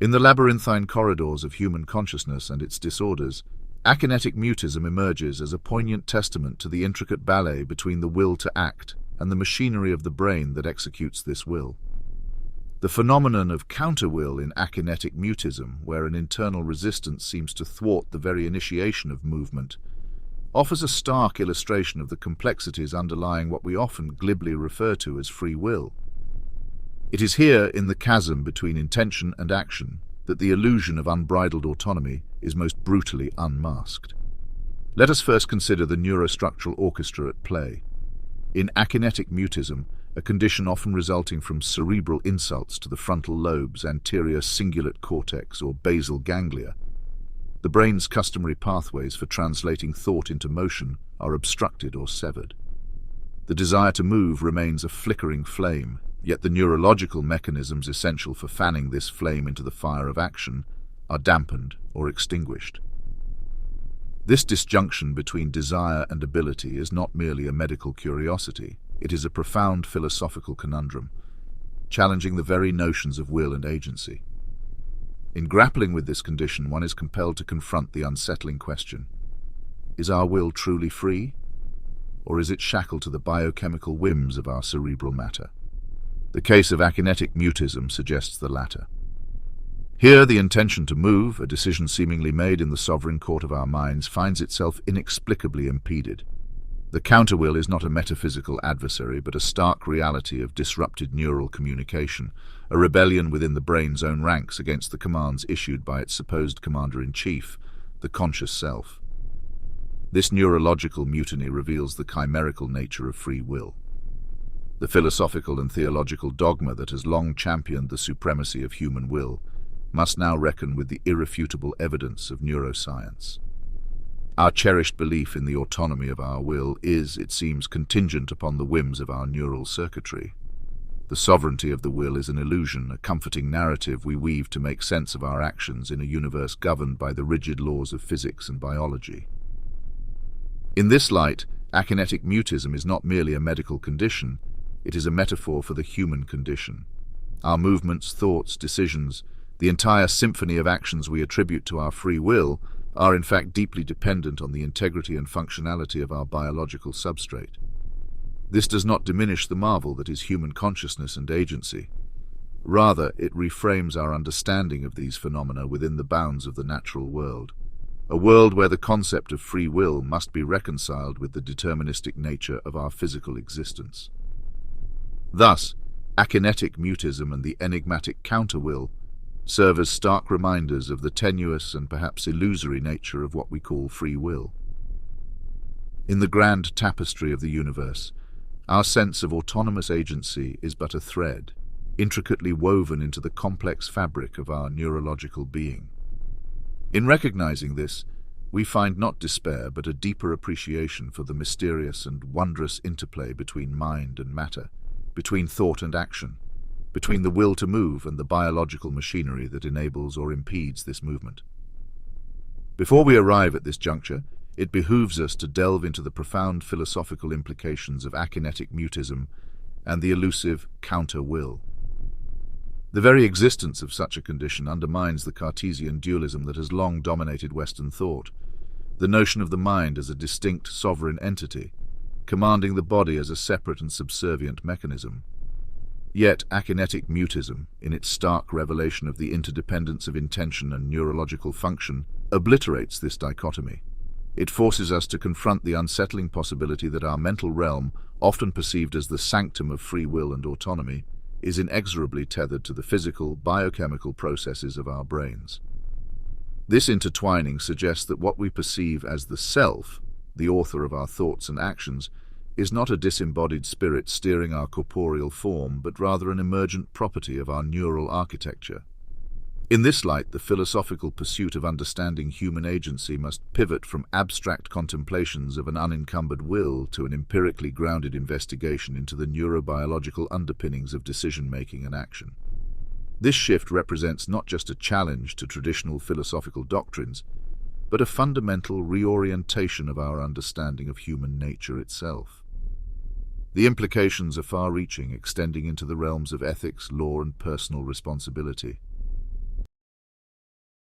In the labyrinthine corridors of human consciousness and its disorders, akinetic mutism emerges as a poignant testament to the intricate ballet between the will to act and the machinery of the brain that executes this will. The phenomenon of counter-will in akinetic mutism, where an internal resistance seems to thwart the very initiation of movement, offers a stark illustration of the complexities underlying what we often glibly refer to as free will. It is here, in the chasm between intention and action, that the illusion of unbridled autonomy is most brutally unmasked. Let us first consider the neurostructural orchestra at play. In akinetic mutism, a condition often resulting from cerebral insults to the frontal lobes, anterior cingulate cortex, or basal ganglia, the brain's customary pathways for translating thought into motion are obstructed or severed. The desire to move remains a flickering flame, yet the neurological mechanisms essential for fanning this flame into the fire of action are dampened or extinguished. This disjunction between desire and ability is not merely a medical curiosity, it is a profound philosophical conundrum, challenging the very notions of will and agency. In grappling with this condition, one is compelled to confront the unsettling question: is our will truly free, or is it shackled to the biochemical whims of our cerebral matter? The case of akinetic mutism suggests the latter. Here, the intention to move, a decision seemingly made in the sovereign court of our minds, finds itself inexplicably impeded. The counterwill is not a metaphysical adversary, but a stark reality of disrupted neural communication, a rebellion within the brain's own ranks against the commands issued by its supposed commander-in-chief, the conscious self. This neurological mutiny reveals the chimerical nature of free will. The philosophical and theological dogma that has long championed the supremacy of human will must now reckon with the irrefutable evidence of neuroscience. Our cherished belief in the autonomy of our will is, it seems, contingent upon the whims of our neural circuitry. The sovereignty of the will is an illusion, a comforting narrative we weave to make sense of our actions in a universe governed by the rigid laws of physics and biology. In this light, akinetic mutism is not merely a medical condition, it is a metaphor for the human condition. Our movements, thoughts, decisions, the entire symphony of actions we attribute to our free will are in fact deeply dependent on the integrity and functionality of our biological substrate. This does not diminish the marvel that is human consciousness and agency. Rather, it reframes our understanding of these phenomena within the bounds of the natural world, a world where the concept of free will must be reconciled with the deterministic nature of our physical existence. Thus, akinetic mutism and the enigmatic counterwill serve as stark reminders of the tenuous and perhaps illusory nature of what we call free will. In the grand tapestry of the universe, our sense of autonomous agency is but a thread, intricately woven into the complex fabric of our neurological being. In recognizing this, we find not despair but a deeper appreciation for the mysterious and wondrous interplay between mind and matter, between thought and action, between the will to move and the biological machinery that enables or impedes this movement. Before we arrive at this juncture, it behooves us to delve into the profound philosophical implications of akinetic mutism and the elusive counter-will. The very existence of such a condition undermines the Cartesian dualism that has long dominated Western thought, the notion of the mind as a distinct sovereign entity, commanding the body as a separate and subservient mechanism. Yet akinetic mutism, in its stark revelation of the interdependence of intention and neurological function, obliterates this dichotomy. It forces us to confront the unsettling possibility that our mental realm, often perceived as the sanctum of free will and autonomy, is inexorably tethered to the physical, biochemical processes of our brains. This intertwining suggests that what we perceive as the self, the author of our thoughts and actions, is not a disembodied spirit steering our corporeal form, but rather an emergent property of our neural architecture. In this light, the philosophical pursuit of understanding human agency must pivot from abstract contemplations of an unencumbered will to an empirically grounded investigation into the neurobiological underpinnings of decision-making and action. This shift represents not just a challenge to traditional philosophical doctrines, but a fundamental reorientation of our understanding of human nature itself. The implications are far-reaching, extending into the realms of ethics, law, and personal responsibility.